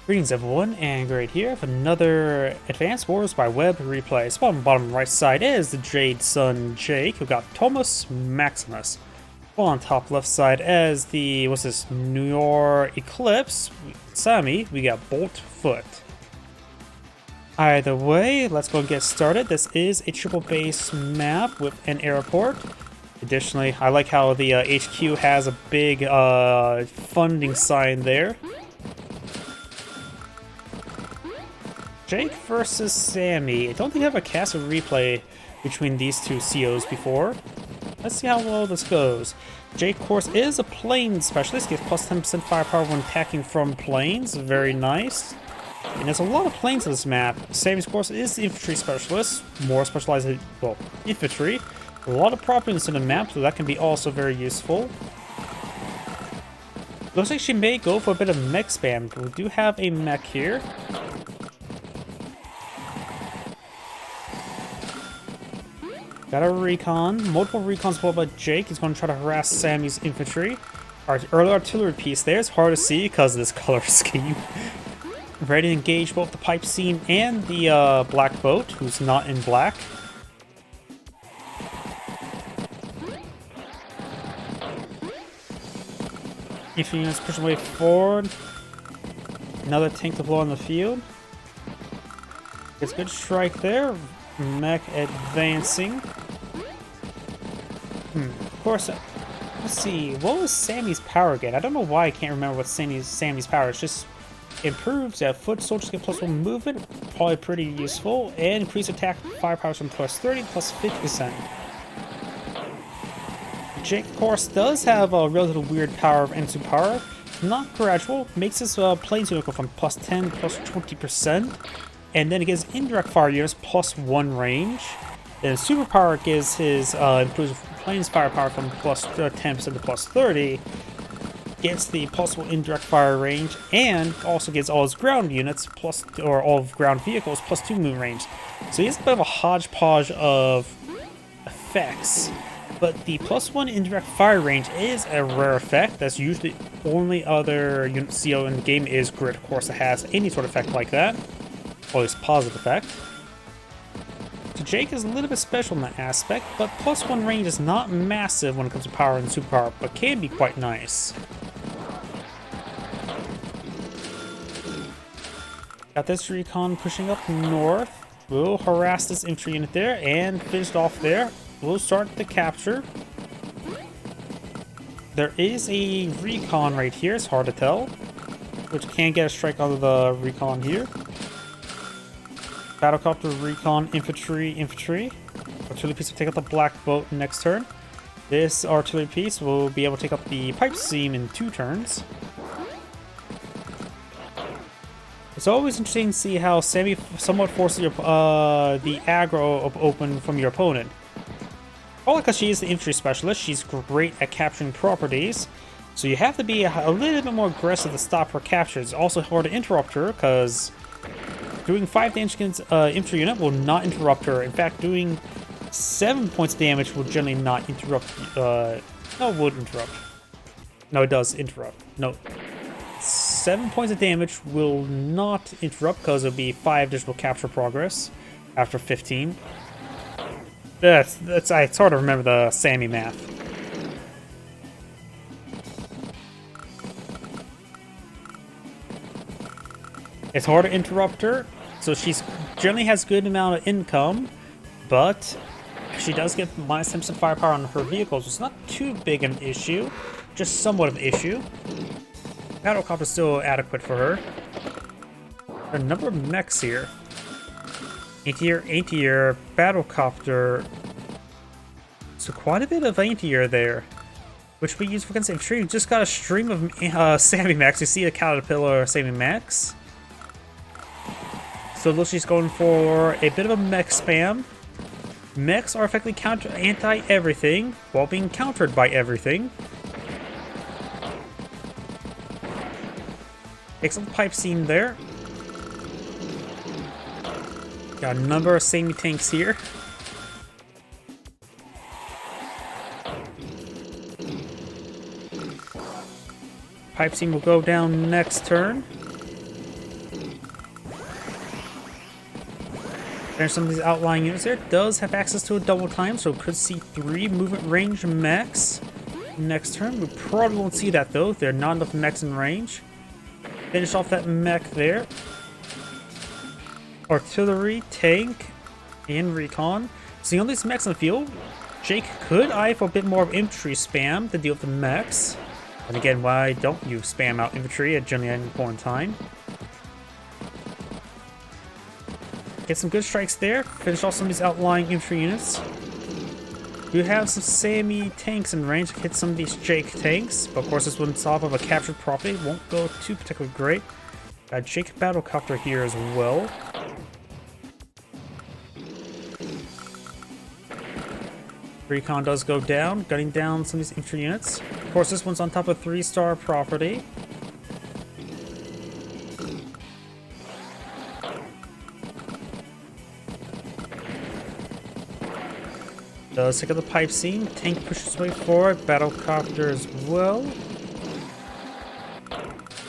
Greetings everyone, and great here for another Advanced Wars by Web replay. So bottom right side is the Jade Sun Jake, who got TomusMaximus. While on top left side as the, what's this, New York Eclipse, Sami, we got BoltFoot. Either way, let's go and get started. This is a triple base map with an airport. Additionally, I like how the HQ has a big funding sign there. Jake versus Sami. I don't think I have a cast of replay between these two COs before. Let's see how well this goes. Jake, of course, is a plane specialist. Gets plus 10% firepower when attacking from planes. Very nice. And there's a lot of planes in this map. Sami, of course, is the infantry specialist. More specialized in, well, infantry. A lot of properties in the map, so that can be also very useful. Looks like she may go for a bit of mech spam, but we do have a mech here. Got a recon. Multiple recons pulled by Jake. He's going to try to harass Sami's infantry. Our early artillery piece there is hard to see because of this color scheme. Ready to engage both the pipe seam and the black boat, who's not in black. Infantry units pushing way forward. Another tank to blow on the field. Gets a good strike there. Mech advancing. Of course, let's see. What was Sami's power again? I don't know why I can't remember what Sami's power is. Just improves that foot soldiers get +1 movement. Probably pretty useful. And increase attack firepower from +30 +50%. Jake, of course, does have a relatively weird power of N2 power. Not gradual. Makes his planes unit go from +10 +20%. And then it gives indirect fire units +1 range. Then superpower gives his improves planes firepower from +10% to +30. Gets the possible indirect fire range, and also gets all his ground units or all of ground vehicles +2 move range. So he has a bit of a hodgepodge of effects. But the +1 indirect fire range is a rare effect. That's usually only other CO in the game is Grid, of course, that has any sort of effect like that. Or at least positive effect. So Jake is a little bit special in that aspect, but +1 range is not massive when it comes to power and superpower, but can be quite nice. Got this recon pushing up north. We'll harass this infantry unit there and finished off there. We'll start the capture. There is a recon right here, it's hard to tell, which can get a strike out of the recon here. Battlecopter, recon, infantry. Artillery piece will take out the black boat next turn. This artillery piece will be able to take up the pipe seam in 2 turns. It's always interesting to see how Sami somewhat forces your, the aggro open from your opponent. Probably because she is the infantry specialist, she's great at capturing properties. So you have to be a little bit more aggressive to stop her captures. It's also hard to interrupt her because doing 5 damage against infantry unit will not interrupt her. In fact, doing 7 points of damage will generally not interrupt. No, it would interrupt. No, it does interrupt. No. 7 points of damage will not interrupt because it'll be 5 additional capture progress after 15. It's hard to remember the Sami math. It's hard to interrupt her, so she's generally has good amount of income, but she does get -10% firepower on her vehicles. It's not too big an issue, just somewhat of an issue. Battlecopter is still adequate for her. There are a number of mechs here. Anti-air, battlecopter. So quite a bit of anti-air there, which we use for against infantry. We just got a stream of Sami mechs. You see a Caterpillar Sami mechs. So it looks like she's going for a bit of a mech spam. Mechs are effectively anti-everything while being countered by everything. Takes up the pipe seam there. Got a number of Sami tanks here. Pipe seam will go down next turn. There's some of these outlying units there. Does have access to a double time, so could see 3 movement range mechs next turn. We probably won't see that though. There are not enough mechs in range. Finish off that mech there. Artillery, tank, and recon. Seeing all these mechs in the field, Jake could eye for a bit more of infantry spam to deal with the mechs. And again, why don't you spam out infantry at generally any point in time? Get some good strikes there. Finish off some of these outlying infantry units. You have some Sami tanks in range to hit some of these Jake tanks. But of course, this one's off of a captured property. Won't go too particularly great. Got Jake battlecopter here as well. Recon does go down, gunning down some of these infantry units. Of course, this one's on top of 3-star property. Does take out the pipe scene. Tank pushes way forward. Battlecopter as well.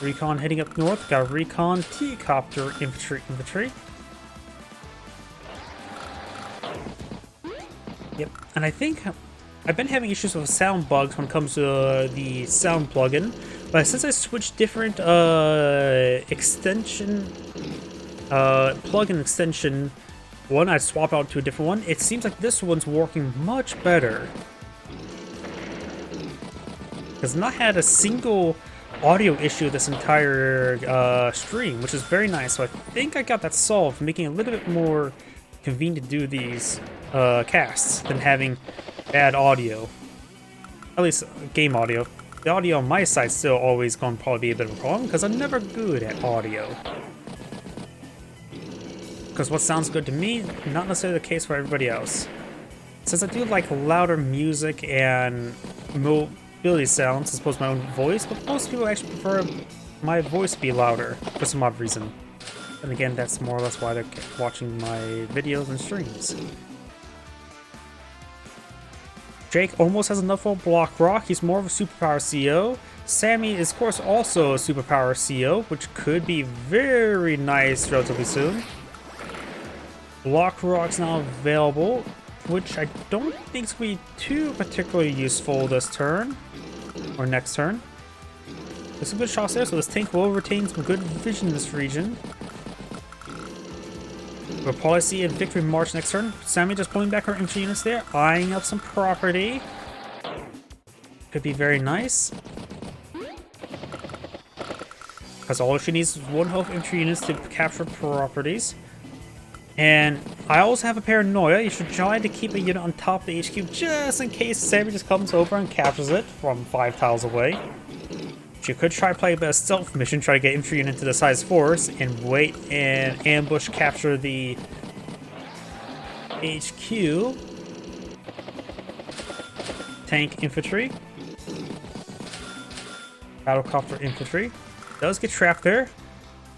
Recon heading up north. Got recon, T-copter, infantry. Yep, and I think I've been having issues with sound bugs when it comes to the sound plugin, but since I switched different plugin extension, one I swap out to a different one, it seems like this one's working much better. Because I've not had a single audio issue this entire stream, which is very nice. So I think I got that solved, making it a little bit more convenient to do these casts than having bad audio. At least game audio. The audio on my side still always going to probably be a bit of a problem because I'm never good at audio. Because what sounds good to me, not necessarily the case for everybody else. Since I do like louder music and mobility sounds as opposed to my own voice, but most people actually prefer my voice to be louder for some odd reason. And again, that's more or less why they're watching my videos and streams. Jake almost has enough for Block Rock. He's more of a superpower CO. Sami is, of course, also a superpower CO, which could be very nice relatively soon. Block Rock's now available, which I don't think is going to be too particularly useful this turn, or next turn. There's some good shots there, so this tank will retain some good vision in this region. We'll probably see a victory march next turn. Sami just pulling back her infantry units there, eyeing up some property. Could be very nice. Because all she needs is 1 health infantry units to capture properties. And I also have a paranoia. You should try to keep a unit on top of the HQ just in case Sami just comes over and captures it from 5 tiles away. You could try to play a stealth mission, try to get infantry unit into the size force, and wait and ambush capture the HQ. Tank infantry. Battlecopter infantry. Does get trapped there.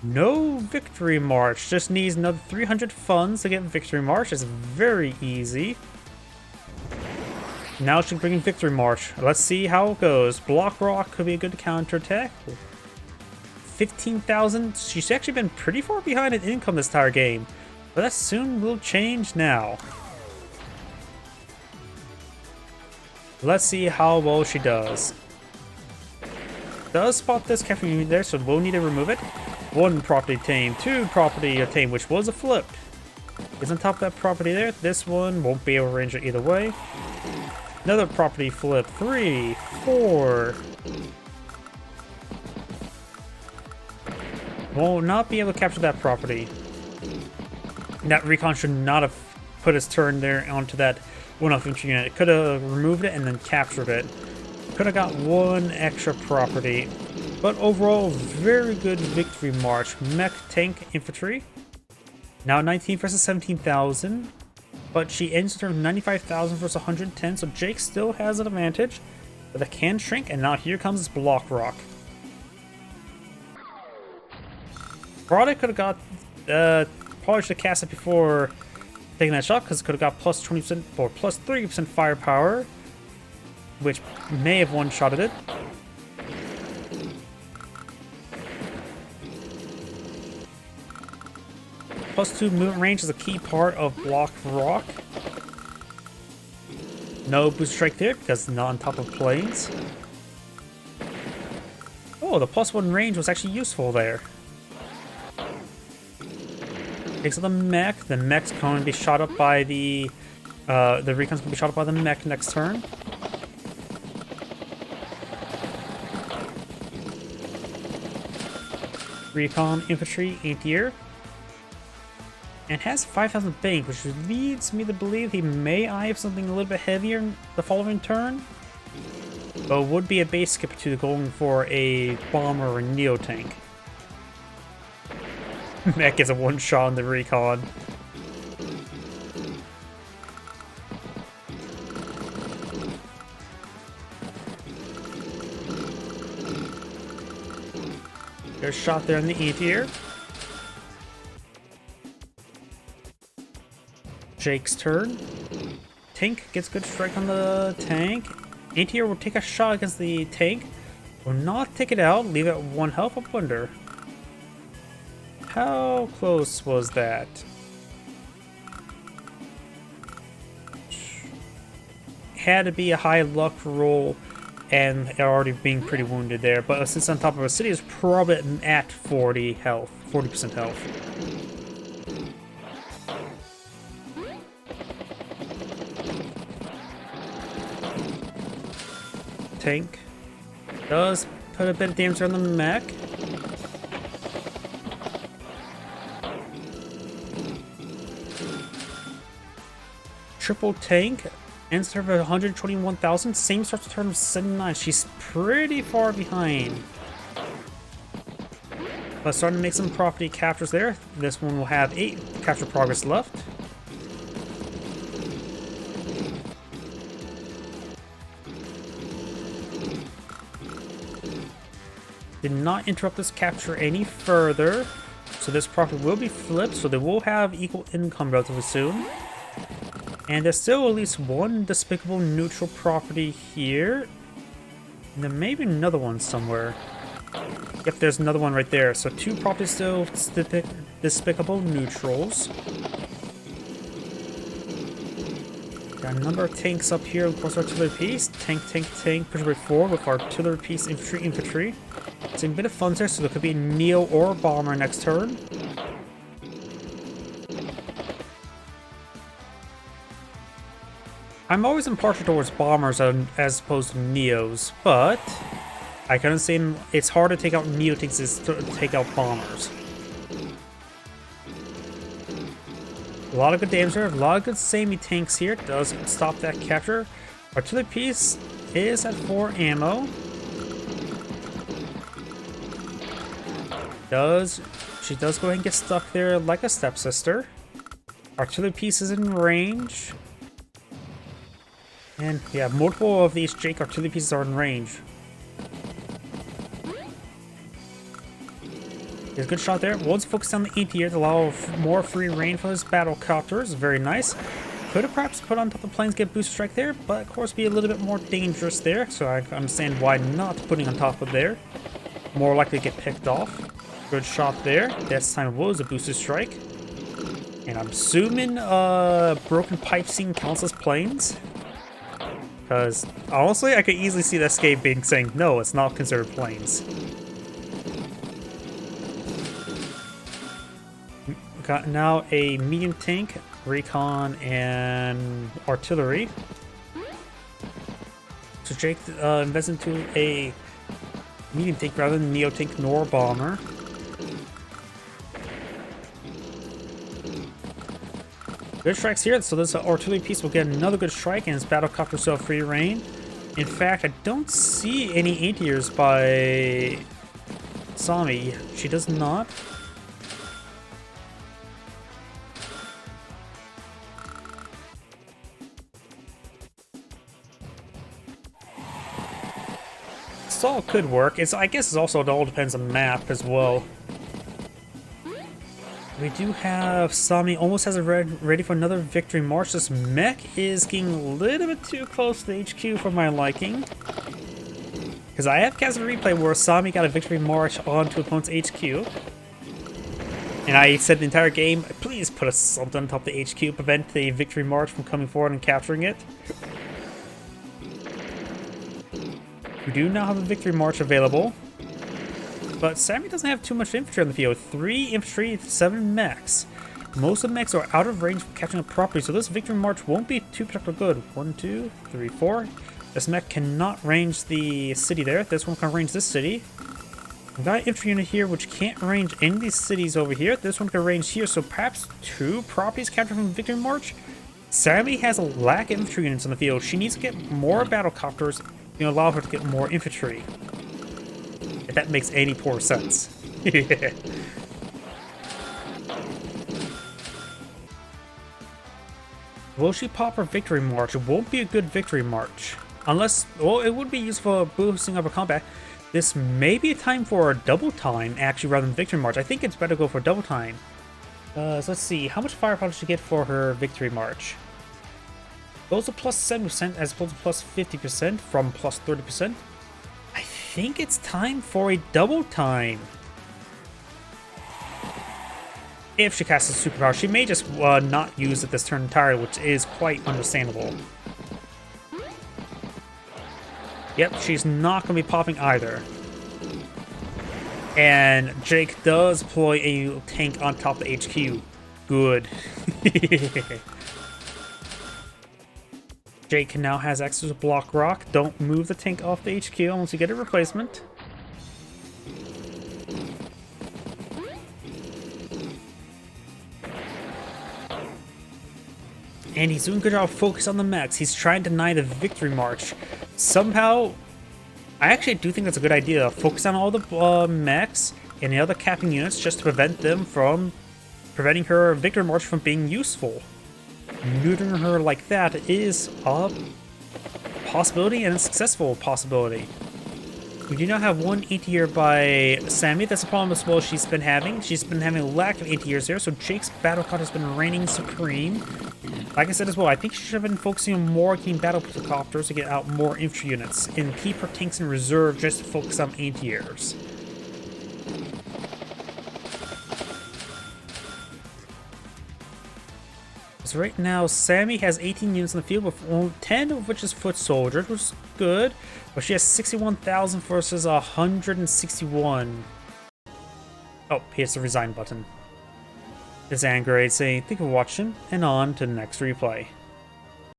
No victory march. Just needs another 300 funds to get victory march. It's very easy. Now she's bringing victory march. Let's see how it goes. Block Rock could be a good counterattack. 15,000. She's actually been pretty far behind in income this entire game, but that soon will change now. Let's see how well she does. Does spot this capturing unit there, so we'll need to remove it. 1 property tame, 2 property tame, which was a flip. Is on top of that property there. This one won't be able to range it either way. Another property flip. 3, 4. Will not be able to capture that property. That recon should not have put his turn there onto that 1 infantry unit. It could have removed it and then captured it. Could have got 1 extra property. But overall, very good victory march. Mech, tank, infantry. Now 19 versus 17,000. But she ends with her 95,000 versus 110, so Jake still has an advantage. But it can shrink, and now here comes Block Rock. Probably could have got, probably should have cast it before taking that shot, because it could have got plus 20% or plus 30% firepower, which may have one-shotted it. +2 movement range is a key part of Block Rock. No boost strike there because it's not on top of planes. Oh, the +1 range was actually useful there. Takes out the mech. The mech's going to be shot up by the recon's going to be shot up by the mech next turn. Recon infantry anti-air. And has 5,000 bank, which leads me to believe he may eye something a little bit heavier the following turn. But would be a base skip to going for a bomber or a neo tank. Mech is a one shot on the recon. There's a shot there in the anti-air. Jake's turn. Tank gets good strike on the tank. Anti-air will take a shot against the tank. Will not take it out. Leave it at 1 health. I wonder. How close was that? Had to be a high luck roll and already being pretty wounded there. But since on top of a city, is probably at 40 health. 40% health. Tank does put a bit of damage on the mech. Triple tank ends turn of 121,000. Same starts to turn of 79. She's pretty far behind. But starting to make some property captures there. This one will have 8 capture progress left. Did not interrupt this capture any further. So this property will be flipped. So they will have equal income relatively soon. And there's still at least one despicable neutral property here. And there may be another one somewhere. Yep, there's another one right there. So 2 properties still despicable neutrals. Got a number of tanks up here, of course, artillery piece. Tank, push way forward with artillery piece, infantry. Seeing a bit of funds there, so there could be a Neo or a bomber next turn. I'm always impartial towards bombers as opposed to Neos, but I can understand it's hard to take out Neo tanks as to take out bombers. A lot of good damage there, a lot of good Sami tanks here. Does stop that capture. Artillery piece is at 4 ammo. She does go ahead and get stuck there like a stepsister. Artillery piece is in range. And yeah, multiple of these Jake artillery pieces are in range. There's a good shot there. One's focused on the anti-air to allow more free reign for his battle copters. Very nice. Could have perhaps put on top of the planes, get boost strike there, but of course be a little bit more dangerous there. So I understand why not putting on top of there. More likely to get picked off. Good shot there. This time was a boosted strike. And I'm assuming broken pipe scene counts as planes. Because honestly, I could easily see the escape being saying, no, it's not considered planes. We've got now a medium tank, recon, and artillery. So Jake invests into a medium tank rather than neo tank nor bomber. Good strikes here, so this artillery piece will get another good strike, and his battlecopter still free reign. In fact, I don't see any anti-airs by Sami. She does not. This all could work. I guess it also all depends on the map as well. We do have Sami almost has it ready for another victory march. This mech is getting a little bit too close to the HQ for my liking. Because I have cast a replay where Sami got a victory march onto opponent's HQ. And I said the entire game, please put something on top of the HQ, prevent the victory march from coming forward and capturing it. We do now have a victory march available. But Sami doesn't have too much infantry on the field. 3 infantry, 7 mechs. Most of the mechs are out of range from capturing a property, so this victory march won't be too particularly good. 1, 2, 3, 4. This mech cannot range the city there. This one can range this city. We've got an infantry unit here which can't range any of these cities over here. This one can range here, so perhaps 2 properties captured from victory march. Sami has a lack of infantry units on the field. She needs to get more battlecopters to allow her to get more infantry. If that makes any poor sense. Will she pop her victory march? It won't be a good victory march. Unless, well, it would be useful for boosting up her combat. This may be a time for a double time, actually, rather than victory march. I think it's better to go for double time. So let's see, how much firepower does she get for her victory march? Goes to plus 70% as opposed to plus 50% from plus 30%. I think it's time for a double time. If she casts a superpower, she may just not use it this turn entirely, which is quite understandable. Yep, she's not going to be popping either. And Jake does deploy a tank on top of the HQ. Good. Jake now has access to block rock. Don't move the tank off the HQ unless you get a replacement. And he's doing a good job of focus on the mechs. He's trying to deny the victory march. Somehow, I actually do think that's a good idea. Focus on all the mechs and the other capping units just to prevent them from preventing her victory march from being useful. Neutering her like that is a possibility and a successful possibility. We do not have one anti-air by Sami. That's a problem as well she's been having. She's been having a lack of anti-airs there, so Jake's battlecot has been reigning supreme. Like I said as well, I think she should have been focusing on more getting battlecopters to get out more infantry units and keep her tanks in reserve just to focus on anti-airs. So right now, Sami has 18 units in the field, with 10 of which is foot soldiers, which is good. But she has 61,000 versus 161. Oh, here's the resign button. It's angry, saying, thank you for watching, and on to the next replay.